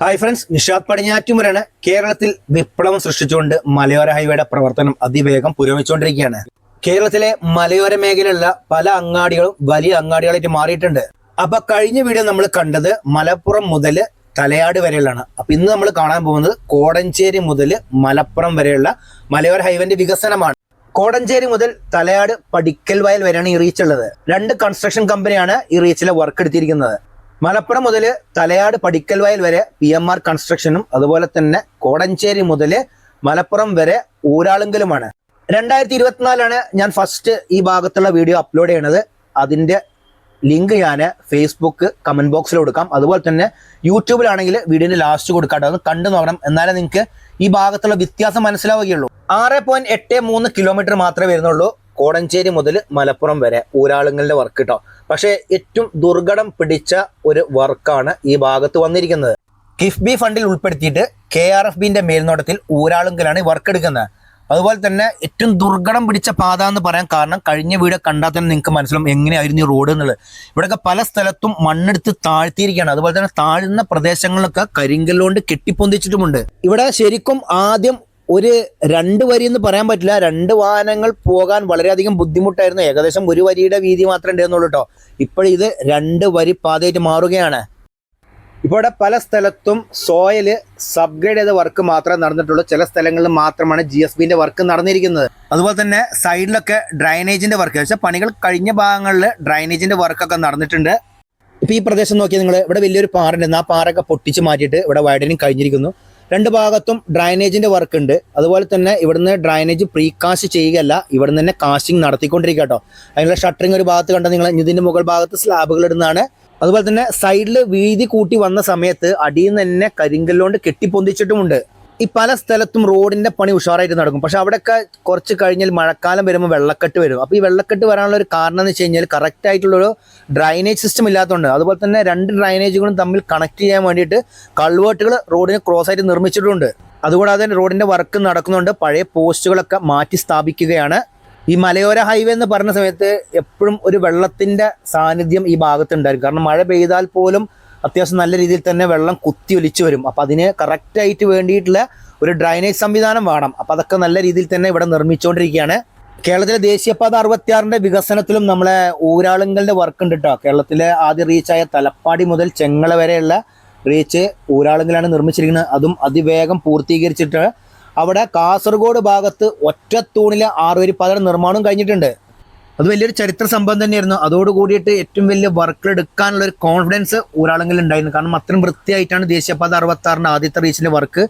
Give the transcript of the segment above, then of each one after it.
Hi friends, Nishad പടിഞ്ഞാറ്റുമുരാണ്. കേരളത്തിൽ വിപ്ലവം സൃഷ്ടിച്ചുകൊണ്ട് മലയോര ഹൈവേയുടെ പ്രവർത്തനം അതിവേഗം പുരോഗമിച്ചുകൊണ്ടിരിക്കുകയാണ്. കേരളത്തിലെ മലയോര മേഖലയിലുള്ള പല അങ്ങാടികളും വലിയ അങ്ങാടികളായിട്ട് മാറിയിട്ടുണ്ട്. അപ്പൊ കഴിഞ്ഞ വീഡിയോ നമ്മൾ കണ്ടത് മലപ്പുറം മുതൽ തലയാട് വരെയുള്ളതാണ്. അപ്പൊ ഇന്ന് നമ്മൾ കാണാൻ പോകുന്നത് കോടഞ്ചേരി മുതൽ മലപ്പുറം വരെയുള്ള മലയോര ഹൈവേന്റെ വികസനമാണ്. കോടഞ്ചേരി മുതൽ തലയാട് പടിക്കൽ വയൽ വരെയാണ് ഈ റീച്ച് ഉള്ളത്. രണ്ട് കൺസ്ട്രക്ഷൻ കമ്പനിയാണ് ഈ റീച്ചിലെ വർക്ക് എടുത്തിരിക്കുന്നത്. മലപ്പുറം മുതൽ തലയാട് പടിക്കൽ വയൽ വരെ PMR കൺസ്ട്രക്ഷനും അതുപോലെ തന്നെ കോടഞ്ചേരി മുതൽ മലപ്പുറം വരെ ഊരാളുങ്കലുമാണ്. 2024 ഞാൻ ഫസ്റ്റ് ഈ ഭാഗത്തുള്ള വീഡിയോ അപ്ലോഡ് ചെയ്യണത്. അതിന്റെ ലിങ്ക് ഞാൻ ഫേസ്ബുക്ക് കമന്റ് ബോക്സിൽ കൊടുക്കാം. അതുപോലെ തന്നെ യൂട്യൂബിലാണെങ്കിൽ വീഡിയോന്റെ ലാസ്റ്റ് കൊടുക്കാം. അത് കണ്ടു നോക്കണം, എന്നാലേ നിങ്ങൾക്ക് ഈ ഭാഗത്തുള്ള വ്യത്യാസം മനസ്സിലാവുകയുള്ളൂ. 6.83 കിലോമീറ്റർ മാത്രമേ വരുന്നുള്ളൂ കോടഞ്ചേരി മുതൽ മലപ്പുറം വരെ ഊരാളുങ്കലിന്റെ വർക്ക് കേട്ടോ. പക്ഷേ ഏറ്റവും ദുർഘടം പിടിച്ച ഒരു വർക്കാണ് ഈ ഭാഗത്ത് വന്നിരിക്കുന്നത്. കിഫ്ബി ഫണ്ടിൽ ഉൾപ്പെടുത്തിയിട്ട് KRFBന്റെ മേൽനോട്ടത്തിൽ ഊരാളുങ്കലാണ് ഈ വർക്ക് എടുക്കുന്നത്. അതുപോലെ തന്നെ ഏറ്റവും ദുർഘടം പിടിച്ച പാത എന്ന് പറയാൻ കാരണം കഴിഞ്ഞ വീഡിയോ കണ്ടാൽ തന്നെ നിങ്ങൾക്ക് മനസ്സിലാവും എങ്ങനെയായിരുന്നു ഈ റോഡ് എന്നുള്ളത്. ഇവിടെയൊക്കെ പല സ്ഥലത്തും മണ്ണെടുത്ത് താഴ്ത്തിയിരിക്കുകയാണ്. അതുപോലെ തന്നെ താഴ്ന്ന പ്രദേശങ്ങളിലൊക്കെ കരിങ്കല്ലുകൊണ്ട് കെട്ടിപ്പൊന്തിച്ചിട്ടുമുണ്ട്. ഇവിടെ ശരിക്കും ആദ്യം ഒരു 2 വരി എന്ന് പറയാൻ പറ്റില്ല, 2 വാഹനങ്ങൾ പോകാൻ വളരെയധികം ബുദ്ധിമുട്ടായിരുന്നു. ഏകദേശം 1 വരിയുടെ വീതി മാത്രമേ ഉണ്ടായിരുന്നുള്ളൂ കേട്ടോ. ഇപ്പോഴിത് 2 വരി പാതയായിട്ട് മാറുകയാണ്. ഇപ്പോൾ ഇവിടെ പല സ്ഥലത്തും സോയില് സബ്ഗ്രേഡ് ചെയ്ത വർക്ക് മാത്രമേ നടന്നിട്ടുള്ളൂ. ചില സ്ഥലങ്ങളിൽ മാത്രമാണ് GSBന്റെ വർക്ക് നടന്നിരിക്കുന്നത്. അതുപോലെ തന്നെ സൈഡിലൊക്കെ ഡ്രൈനേജിന്റെ വർക്ക്, വെച്ചാൽ പണികൾ കഴിഞ്ഞ ഭാഗങ്ങളിൽ ഡ്രൈനേജിന്റെ വർക്കൊക്കെ നടന്നിട്ടുണ്ട്. ഇപ്പൊ ഈ പ്രദേശം നോക്കിയാൽ നിങ്ങൾ ഇവിടെ വലിയൊരു പാറയുണ്ട്. ആ പാറയൊക്കെ പൊട്ടിച്ച് മാറ്റിയിട്ട് ഇവിടെ വൈഡനിങ് കഴിഞ്ഞിരിക്കുന്നു. 2 ഭാഗത്തും ഡ്രൈനേജിന്റെ വർക്ക് ഉണ്ട്. അതുപോലെ തന്നെ ഇവിടുന്ന് ഡ്രൈനേജ് പ്രീകാസ്റ്റ് ചെയ്യുകയല്ല, ഇവിടുന്ന് തന്നെ കാസ്റ്റിംഗ് നടത്തിക്കൊണ്ടിരിക്കുക കേട്ടോ. അതിനുള്ള ഷട്ടറിങ് ഒരു ഭാഗത്ത് കണ്ട നിങ്ങൾ ഇതിന്റെ മുകൾ ഭാഗത്ത് സ്ലാബുകൾ ഇടുന്നതാണ്. അതുപോലെ തന്നെ സൈഡിൽ വീതി കൂട്ടി വന്ന സമയത്ത് അടിയിൽ നിന്ന് തന്നെ കരിങ്കല്ലുകൊണ്ട് കെട്ടിപ്പൊന്തിച്ചിട്ടുമുണ്ട്. ഈ പല സ്ഥലത്തും റോഡിന്റെ പണി ഉഷാറായിട്ട് നടക്കും. പക്ഷെ അവിടെയൊക്കെ കുറച്ച് കഴിഞ്ഞാൽ മഴക്കാലം വരുമ്പോൾ വെള്ളക്കെട്ട് വരും. അപ്പോൾ ഈ വെള്ളക്കെട്ട് വരാനുള്ള ഒരു കാരണം എന്ന് വെച്ച് കഴിഞ്ഞാൽ കറക്റ്റ് ആയിട്ടുള്ളൊരു ഡ്രൈനേജ് സിസ്റ്റം ഇല്ലാത്തതുകൊണ്ട്. അതുപോലെ തന്നെ 2 ഡ്രൈനേജുകളും തമ്മിൽ കണക്ട് ചെയ്യാൻ വേണ്ടിയിട്ട് കൾവേർട്ടുകൾ റോഡിന് ക്രോസ് ആയിട്ട് നിർമ്മിച്ചിട്ടുണ്ട്. അതുകൂടാതെ റോഡിന്റെ വർക്ക് നടക്കുന്നുണ്ട്. പഴയ പോസ്റ്റുകളൊക്കെ മാറ്റി സ്ഥാപിക്കുകയാണ്. ഈ മലയോര ഹൈവേ എന്ന് പറഞ്ഞ സമയത്ത് എപ്പോഴും ഒരു വെള്ളത്തിന്റെ സാന്നിധ്യം ഈ ഭാഗത്തുണ്ടായിരിക്കും. കാരണം മഴ പെയ്താൽ പോലും അത്യാവശ്യം നല്ല രീതിയിൽ തന്നെ വെള്ളം കുത്തി ഒലിച്ചു വരും. അപ്പം അതിന് കറക്റ്റായിട്ട് വേണ്ടിയിട്ടുള്ള ഒരു ഡ്രൈനേജ് സംവിധാനം വേണം. അപ്പം അതൊക്കെ നല്ല രീതിയിൽ തന്നെ ഇവിടെ നിർമ്മിച്ചുകൊണ്ടിരിക്കുകയാണ്. കേരളത്തിലെ ദേശീയപാത 66 വികസനത്തിലും നമ്മളെ ഊരാളുങ്കലിന്റെ വർക്ക് ഉണ്ട് കേട്ടോ. കേരളത്തിലെ ആദ്യ റീച്ചായ തലപ്പാടി മുതൽ ചെങ്ങള വരെയുള്ള റീച്ച് ഊരാളുങ്കലാണ് നിർമ്മിച്ചിരിക്കുന്നത്. അതും അതിവേഗം പൂർത്തീകരിച്ചിട്ട് അവിടെ കാസർഗോഡ് ഭാഗത്ത് ഒറ്റത്തൂണിലെ 6 വരി പാതയുടെ നിർമ്മാണം കഴിഞ്ഞിട്ടുണ്ട്. അത് വലിയൊരു ചരിത്ര സംഭവം തന്നെയായിരുന്നു. അതോട് കൂടിയിട്ട് ഏറ്റവും വലിയ വർക്കുകൾ എടുക്കാനുള്ള ഒരു കോൺഫിഡൻസ് ഊരാളുങ്കൽ ഉണ്ടായിരുന്നു. കാരണം അത്രയും വൃത്തിയായിട്ടാണ് ദേശീയപാത 66 ആദ്യത്തെ റീച്ചിന്റെ വർക്ക്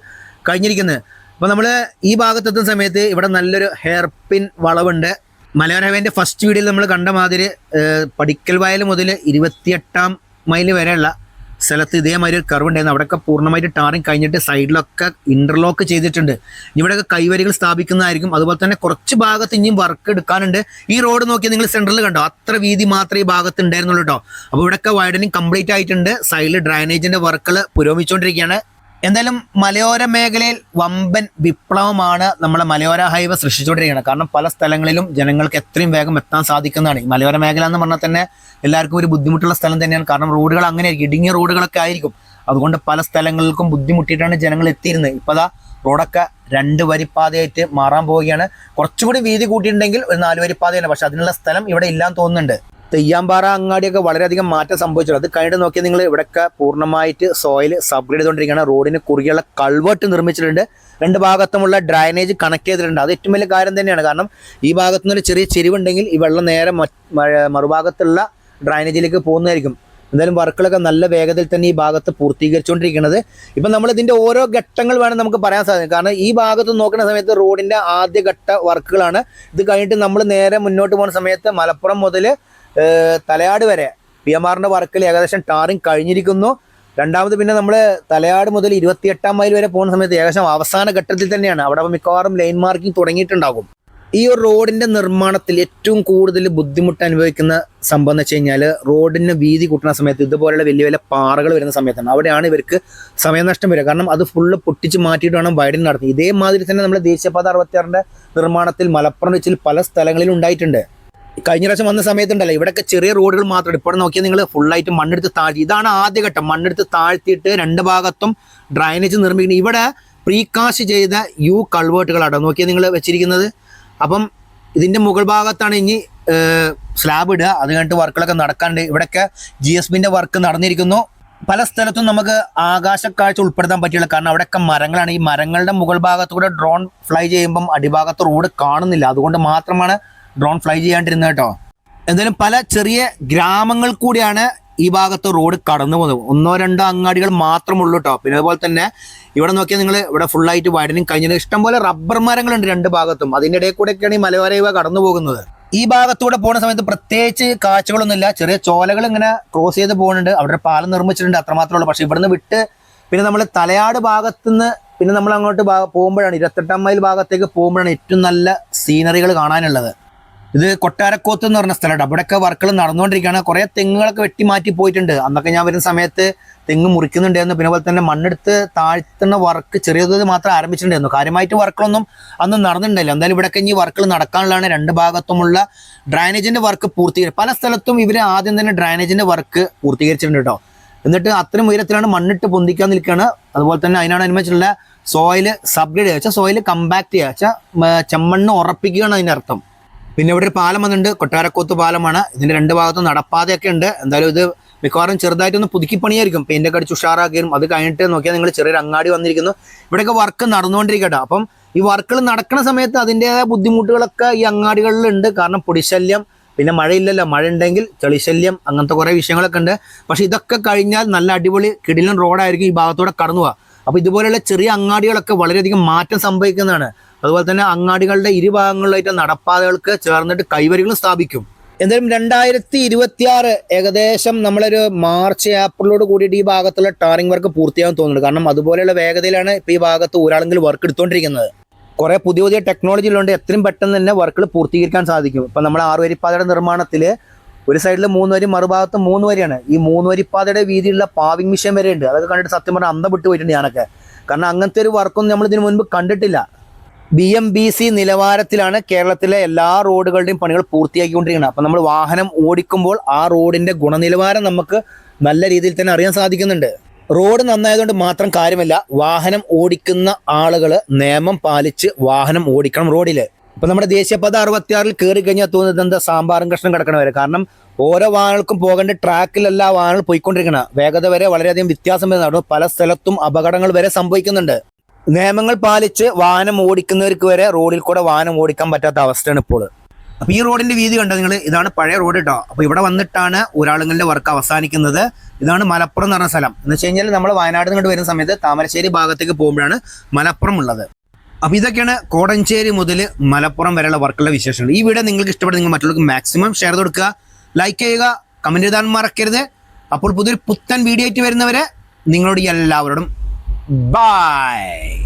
കഴിഞ്ഞിരിക്കുന്നത്. അപ്പോൾ നമ്മൾ ഈ ഭാഗത്തെത്തുന്ന സമയത്ത് ഇവിടെ നല്ലൊരു ഹെയർ പിൻ വളവുണ്ട്. മലയോര ഹൈവേന്റെ ഫസ്റ്റ് വീഡിയോയിൽ നമ്മൾ കണ്ട മാതിരി പടിക്കൽ വയൽ മുതൽ 28 മൈൽ വരെയുള്ള സ്ഥലത്ത് ഇതേമാതിരി ഒരു കർവ് ഉണ്ടായിരുന്നു. അവിടെയൊക്കെ പൂർണ്ണമായിട്ട് ടാറിങ് കഴിഞ്ഞിട്ട് സൈഡിലൊക്കെ ഇന്റർലോക്ക് ചെയ്തിട്ടുണ്ട്. ഇവിടെയൊക്കെ കൈവരികൾ സ്ഥാപിക്കുന്നതായിരിക്കും. അതുപോലെ തന്നെ കുറച്ച് ഭാഗത്ത് ഇനിയും വർക്ക് എടുക്കാനുണ്ട്. ഈ റോഡ് നോക്കിയാൽ നിങ്ങൾ സെൻട്രൽ കണ്ടോ, അത്ര വീതി മാത്രമേ ഈ ഭാഗത്ത് ഉണ്ടായിരുന്നുള്ളൂ കേട്ടോ. അപ്പോൾ ഇവിടെയൊക്കെ വൈഡനിങ് കംപ്ലീറ്റ് ആയിട്ടുണ്ട്. സൈഡിൽ ഡ്രൈനേജിന്റെ വർക്കുകൾ പുരോഗമിച്ചുകൊണ്ടിരിക്കുകയാണ്. എന്തായാലും മലയോര മേഖലയിൽ വമ്പൻ വിപ്ലവമാണ് നമ്മളെ മലയോര ഹൈവേ സൃഷ്ടിച്ചുകൊണ്ടിരിക്കുന്നത്. കാരണം പല സ്ഥലങ്ങളിലും ജനങ്ങൾക്ക് എത്രയും വേഗം എത്താൻ സാധിക്കുന്നതാണ്. ഈ മലയോര മേഖല എന്ന് പറഞ്ഞാൽ തന്നെ എല്ലാവർക്കും ഒരു ബുദ്ധിമുട്ടുള്ള സ്ഥലം തന്നെയാണ്. കാരണം റോഡുകൾ അങ്ങനെ ആയിരിക്കും, ഇടുങ്ങിയ റോഡുകളൊക്കെ ആയിരിക്കും. അതുകൊണ്ട് പല സ്ഥലങ്ങൾക്കും ബുദ്ധിമുട്ടിയിട്ടാണ് ജനങ്ങൾ എത്തിയിരുന്നത്. ഇപ്പോൾ അതാ റോഡൊക്കെ 2 വരിപ്പാതയായിട്ട് മാറാൻ പോവുകയാണ്. കുറച്ചുകൂടി വീതി കൂട്ടിയിട്ടുണ്ടെങ്കിൽ ഒരു 4 വരിപ്പാതയാണ്. പക്ഷെ അതിനുള്ള സ്ഥലം ഇവിടെ ഇല്ലാന്ന് തോന്നുന്നുണ്ട്. തെയ്യാമ്പാറ അങ്ങാടിയൊക്കെ വളരെയധികം മാറ്റം സംഭവിച്ചു. അത് കഴിഞ്ഞിട്ട് നോക്കിയാൽ നിങ്ങൾ ഇവിടെയൊക്കെ പൂർണ്ണമായിട്ട് സോയിൽ സബ്ഗ്രേഡ് ചെയ്തുകൊണ്ടിരിക്കുകയാണ്. റോഡിന് കുറുകെയുള്ള കൾവേർട്ട് നിർമ്മിച്ചിട്ടുണ്ട്. 2 ഭാഗത്തുമുള്ള ഡ്രൈനേജ് കണക്ട് ചെയ്തിട്ടുണ്ട്. അത് ഏറ്റവും വലിയ കാര്യം തന്നെയാണ്. കാരണം ഈ ഭാഗത്തുനിന്നൊരു ചെറിയ ചെരിവുണ്ടെങ്കിൽ ഈ വെള്ളം നേരെ മറുഭാഗത്തുള്ള ഡ്രൈനേജിലേക്ക് പോകുന്നതായിരിക്കും. എന്തായാലും വർക്കുകളൊക്കെ നല്ല വേഗതയിൽ തന്നെ ഈ ഭാഗത്ത് പൂർത്തീകരിച്ചുകൊണ്ടിരിക്കുന്നത്. ഇപ്പം നമ്മൾ ഇതിൻ്റെ ഓരോ ഘട്ടങ്ങൾ വേണം നമുക്ക് പറയാൻ സാധിക്കും. കാരണം ഈ ഭാഗത്ത് നോക്കുന്ന സമയത്ത് റോഡിൻ്റെ ആദ്യഘട്ട വർക്കുകളാണ്. ഇത് കഴിഞ്ഞിട്ട് നമ്മൾ നേരെ മുന്നോട്ട് പോകുന്ന സമയത്ത് മലപ്പുറം മുതൽ തലയാട് വരെ PMRന്റെ വർക്കിൽ ഏകദേശം ടാറിങ് കഴിഞ്ഞിരിക്കുന്നു. രണ്ടാമത് പിന്നെ നമ്മൾ തലയാട് മുതൽ 28 മൈൽ വരെ പോകുന്ന സമയത്ത് ഏകദേശം അവസാന ഘട്ടത്തിൽ തന്നെയാണ്. അവിടെ മിക്കവാറും ലൈൻ മാർക്കിംഗ് തുടങ്ങിയിട്ടുണ്ടാകും. ഈ ഒരു റോഡിന്റെ നിർമ്മാണത്തിൽ ഏറ്റവും കൂടുതൽ ബുദ്ധിമുട്ട് അനുഭവിക്കുന്ന സംഭവം എന്ന് വെച്ച് കഴിഞ്ഞാൽ റോഡിന് വീതി കൂട്ടുന്ന സമയത്ത് ഇതുപോലുള്ള വലിയ വലിയ പാറകൾ വരുന്ന സമയത്താണ്. അവിടെയാണ് ഇവർക്ക് സമയനഷ്ടം വരിക. കാരണം അത് ഫുള്ള് പൊട്ടിച്ച് മാറ്റിയിട്ട് വേണം വൈഡനിങ് നടത്തുന്നത്. ഇതേമാതിരി തന്നെ നമ്മുടെ ദേശീയപാത 66 നിർമ്മാണത്തിൽ മലപ്പുറം വെച്ചിൽ പല സ്ഥലങ്ങളിലും ഉണ്ടായിട്ടുണ്ട്. കഴിഞ്ഞ പ്രാവശ്യം വന്ന സമയത്തുണ്ടല്ലോ ഇവിടെയൊക്കെ ചെറിയ റോഡുകൾ മാത്രം. ഇപ്പോൾ നോക്കിയാൽ നിങ്ങൾ ഫുള്ളായിട്ട് മണ്ണെടുത്ത് താഴ്ത്തി. ഇതാണ് ആദ്യഘട്ടം. മണ്ണെടുത്ത് താഴ്ത്തിയിട്ട് രണ്ട് ഭാഗത്തും ഡ്രൈനേജ് നിർമ്മിക്കുന്നത്. ഇവിടെ പ്രീകാസ്റ്റ് ചെയ്ത കൾവേർട്ടുകളാണ് നോക്കിയാൽ നിങ്ങൾ വെച്ചിരിക്കുന്നത്. അപ്പം ഇതിൻ്റെ മുകൾ ഭാഗത്താണ് ഇനി സ്ലാബ് ഇടുക. അത് കഴിഞ്ഞിട്ട് വർക്കുകളൊക്കെ നടക്കാണ്ട്. ഇവിടെയൊക്കെ GSBൻ്റെ വർക്ക് നടന്നിരിക്കുന്നു. പല സ്ഥലത്തും നമുക്ക് ആകാശക്കാഴ്ച ഉൾപ്പെടുത്താൻ പറ്റില്ല, കാരണം അവിടെയൊക്കെ മരങ്ങളാണ്. ഈ മരങ്ങളുടെ മുകൾ ഭാഗത്തൂടെ ഡ്രോൺ ഫ്ലൈ ചെയ്യുമ്പം അടിഭാഗത്ത് റോഡ് കാണുന്നില്ല. അതുകൊണ്ട് മാത്രമാണ് ഡ്രോൺ ഫ്ലൈ ചെയ്യാണ്ടിരുന്നത് കേട്ടോ. എന്തായാലും പല ചെറിയ ഗ്രാമങ്ങൾ കൂടിയാണ് ഈ ഭാഗത്ത് റോഡ് കടന്നു പോകുന്നത്. 1-2 അങ്ങാടികൾ മാത്രമുള്ളൂ കേട്ടോ. പിന്നെ അതുപോലെ തന്നെ ഇവിടെ നോക്കിയാൽ നിങ്ങൾ ഇവിടെ ഫുള്ളായിട്ട് വൈഡനിങ് കഴിഞ്ഞത്. ഇഷ്ടംപോലെ റബ്ബർ മരങ്ങളുണ്ട് രണ്ട് ഭാഗത്തും. അതിൻ്റെ ഇടയിൽ കൂടെയൊക്കെയാണ് ഈ മലയോര ഹൈവേ കടന്നു പോകുന്നത്. ഈ ഭാഗത്തൂടെ പോകുന്ന സമയത്ത് പ്രത്യേകിച്ച് കാഴ്ചകളൊന്നുമില്ല. ചെറിയ ചോലകൾ ഇങ്ങനെ ക്രോസ് ചെയ്ത് പോകുന്നുണ്ട്. അവിടെ പാലം നിർമ്മിച്ചിട്ടുണ്ട്, അത്രമാത്രമേ ഉള്ളൂ. പക്ഷെ ഇവിടുന്ന് വിട്ട് പിന്നെ നമ്മൾ തലയാട് ഭാഗത്തുനിന്ന് പിന്നെ നമ്മൾ അങ്ങോട്ട് പോകുമ്പോഴാണ് 28 മൈൽ ഭാഗത്തേക്ക് പോകുമ്പോഴാണ് ഏറ്റവും നല്ല സീനറികൾ കാണാനുള്ളത്. ഇത് കൊട്ടാരക്കോത്ത് എന്ന് പറഞ്ഞ സ്ഥലമാണ്. അവിടെയൊക്കെ വർക്കുകൾ നടന്നുകൊണ്ടിരിക്കുകയാണ്. കുറേ തെങ്ങുകളൊക്കെ വെട്ടി മാറ്റി പോയിട്ടുണ്ട്. അന്നൊക്കെ ഞാൻ വരുന്ന സമയത്ത് തെങ്ങ് മുറിക്കുന്നുണ്ടായിരുന്നു. പിന്നെ അതുപോലെ തന്നെ മണ്ണെടുത്ത് താഴ്ത്തുന്ന വർക്ക് ചെറിയത് മാത്രം ആരംഭിച്ചിട്ടുണ്ടായിരുന്നു. കാര്യമായിട്ട് വർക്കുകളൊന്നും അന്ന് നടന്നിട്ടുണ്ടായില്ല. എന്തായാലും ഇവിടെയൊക്കെ ഇനി വർക്കുകൾ നടക്കാനുള്ളതാണ്. രണ്ട് ഭാഗത്തുമുള്ള ഡ്രൈനേജിൻ്റെ വർക്ക് പൂർത്തീകരിക്കും. പല സ്ഥലത്തും ഇവർ ആദ്യം തന്നെ ഡ്രൈനേജിൻ്റെ വർക്ക് പൂർത്തീകരിച്ചിട്ടുണ്ട് കേട്ടോ. എന്നിട്ട് അത്രയും ഉയരത്തിലാണ് മണ്ണിട്ട് പൊന്തിക്കാൻ നിൽക്കുകയാണ്. അതുപോലെ തന്നെ അതിനാണ് അനുബന്ധിച്ചുള്ള സോയിൽ സബ്ഗ്രേഡ് ചെയ്യുക, സോയിൽ കമ്പാക്ട് ചെയ്യുക, ചെമ്മണ്ണ് ഉറപ്പിക്കുകയാണ് അതിനർത്ഥം. പിന്നെ ഇവിടെ ഒരു പാലം വന്നിട്ടുണ്ട്, കൊട്ടാരക്കോത്ത് പാലമാണ്. ഇതിൻ്റെ രണ്ട് ഭാഗത്തും നടപ്പാതയൊക്കെ ഉണ്ട്. എന്തായാലും ഇത് മിക്കവാറും ചെറുതായിട്ടൊന്ന് പുതുക്കി പണിയായിരിക്കും, പെയിൻ്റൊക്കെ അടിച്ച് ഉഷാറാക്കിയും. അത് കഴിഞ്ഞിട്ട് നോക്കിയാൽ നിങ്ങൾ ചെറിയൊരു അങ്ങാടി വന്നിരിക്കുന്നു. ഇവിടെയൊക്കെ വർക്ക് നടന്നുകൊണ്ടിരിക്കട്ടെ. അപ്പം ഈ വർക്കുകൾ നടക്കുന്ന സമയത്ത് അതിൻ്റെതായ ബുദ്ധിമുട്ടുകളൊക്കെ ഈ അങ്ങാടികളിലുണ്ട്. കാരണം പൊടിശല്യം, പിന്നെ മഴയില്ലല്ലോ, മഴ ഉണ്ടെങ്കിൽ ചെളിശല്യം, അങ്ങനത്തെ കുറേ വിഷയങ്ങളൊക്കെ ഉണ്ട്. പക്ഷെ ഇതൊക്കെ കഴിഞ്ഞാൽ നല്ല അടിപൊളി കിടിലൻ റോഡായിരിക്കും ഈ ഭാഗത്തൂടെ കടന്നു പോവുക. അപ്പോൾ ഇതുപോലെയുള്ള ചെറിയ അങ്ങാടികളൊക്കെ വളരെയധികം മാറ്റം സംഭവിക്കുന്നതാണ്. അതുപോലെ തന്നെ അങ്ങാടികളുടെ ഇരുഭാഗങ്ങളിലായിട്ട് നടപ്പാതകൾക്ക് ചേർന്നിട്ട് കൈവരികളും സ്ഥാപിക്കും. എന്തായാലും 2026 ഏകദേശം നമ്മളൊരു മാർച്ച് ഏപ്രിലോട് കൂടിയിട്ട് ഈ ഭാഗത്തുള്ള ടാറിംഗ് വർക്ക് പൂർത്തിയാകാൻ തോന്നുന്നുണ്ട്. കാരണം അതുപോലെയുള്ള വേഗതയിലാണ് ഇപ്പോൾ ഈ ഭാഗത്ത് ഒരാളെങ്കിലും വർക്ക് എടുത്തുകൊണ്ടിരിക്കുന്നത്. കുറേ പുതിയ പുതിയ ടെക്നോളജികളുണ്ട്. എത്രയും പെട്ടെന്ന് തന്നെ വർക്കുകൾ പൂർത്തീകരിക്കാൻ സാധിക്കും. ഇപ്പം നമ്മൾ 6 വരിപ്പാതയുടെ നിർമ്മാണത്തിൽ ഒരു സൈഡിൽ 3 വരി, മറുഭാഗത്ത് 3 വരിയാണ്. ഈ 3 വരിപ്പാതയുടെ വീതിയുള്ള പാവിംഗ് മിഷൻ വരെ ഉണ്ട്. അതൊക്കെ കണ്ടിട്ട് സത്യം പറഞ്ഞാൽ അന്തം വിട്ട് പോയിട്ടുണ്ട് ഞാനൊക്കെ. കാരണം അങ്ങനത്തെ ഒരു വർക്കൊന്നും നമ്മൾ ഇതിനു മുൻപ് കണ്ടിട്ടില്ല. BMBC നിലവാരത്തിലാണ് കേരളത്തിലെ എല്ലാ റോഡുകളുടെയും പണികൾ പൂർത്തിയാക്കിക്കൊണ്ടിരിക്കുന്നത്. അപ്പം നമ്മൾ വാഹനം ഓടിക്കുമ്പോൾ ആ റോഡിൻ്റെ ഗുണനിലവാരം നമുക്ക് നല്ല രീതിയിൽ തന്നെ അറിയാൻ സാധിക്കുന്നുണ്ട്. റോഡ് നന്നായതുകൊണ്ട് മാത്രം കാര്യമില്ല, വാഹനം ഓടിക്കുന്ന ആളുകൾ നിയമം പാലിച്ച് വാഹനം ഓടിക്കണം റോഡിൽ. ഇപ്പം നമ്മുടെ ദേശീയപാത 66 കയറി കഴിഞ്ഞാൽ തോന്നുന്നത് എന്താ സാമ്പാറും കഷ്ണം കിടക്കണ വരെ. കാരണം ഓരോ വാഹനങ്ങൾക്കും പോകേണ്ട ട്രാക്കിലല്ല വാഹനങ്ങൾ പോയിക്കൊണ്ടിരിക്കണം. വേഗത വരെ വളരെയധികം വ്യത്യാസം വരുന്നതാണ്. പല സ്ഥലത്തും അപകടങ്ങൾ വരെ സംഭവിക്കുന്നുണ്ട്. നിയമങ്ങൾ പാലിച്ച് വാഹനം ഓടിക്കുന്നവർക്ക് വരെ റോഡിൽ കൂടെ വാഹനം ഓടിക്കാൻ പറ്റാത്ത അവസ്ഥയാണ് ഇപ്പോൾ. അപ്പോൾ ഈ റോഡിൻ്റെ വീതി കണ്ടോ നിങ്ങൾ? ഇതാണ് പഴയ റോഡ് കേട്ടോ. അപ്പോൾ ഇവിടെ വന്നിട്ടാണ് ഒരാളുകളുടെ വർക്ക് അവസാനിക്കുന്നത്. ഇതാണ് മലപ്പുറം എന്ന് പറഞ്ഞ സ്ഥലം. എന്ന് വെച്ച് കഴിഞ്ഞാൽ നമ്മൾ വയനാട് നിന്ന് വരുന്ന സമയത്ത് താമരശ്ശേരി ഭാഗത്തേക്ക് പോകുമ്പോഴാണ് മലപ്പുറം ഉള്ളത്. അപ്പോൾ ഇതൊക്കെയാണ് കോടഞ്ചേരി മുതൽ മലപ്പുറം വരെയുള്ള വർക്കുള്ള വിശേഷങ്ങൾ. ഈ വീഡിയോ നിങ്ങൾക്ക് ഇഷ്ടപ്പെടുന്ന നിങ്ങൾ മറ്റുള്ളവർക്ക് മാക്സിമം ഷെയർ ചെയ്ത് കൊടുക്കുക, ലൈക്ക് ചെയ്യുക, കമൻറ്റ് എഴുതാൻ മറക്കരുത്. അപ്പോൾ പുതിയൊരു പുത്തൻ വീഡിയോ ആയിട്ട് വരുന്നവരെ നിങ്ങളോട് എല്ലാവരോടും ബൈ.